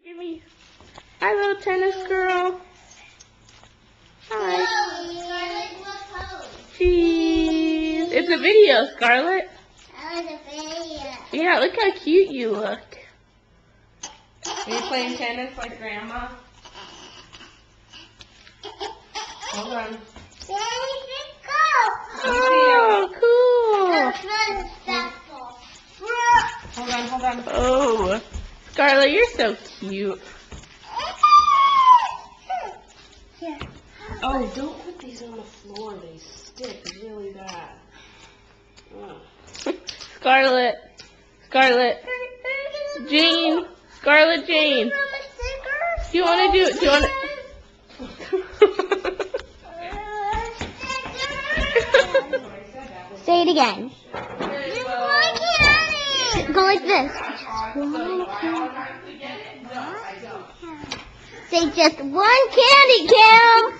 Jimmy. Hi, little tennis girl. Hi. Cheese. It's a video, Scarlett. That was a video. Yeah, look how cute you look. Are you playing tennis like Grandma? Hold on. There we can go. Oh, cool. Hold on. Oh, Scarlett, you're so cute. Here. Oh, don't put these on the floor. They stick really bad. Oh. Scarlett. Jane. Scarlett Jane. Do you want to do it? Do you want to? Say it again. Go like this. Say just one candy, Kim.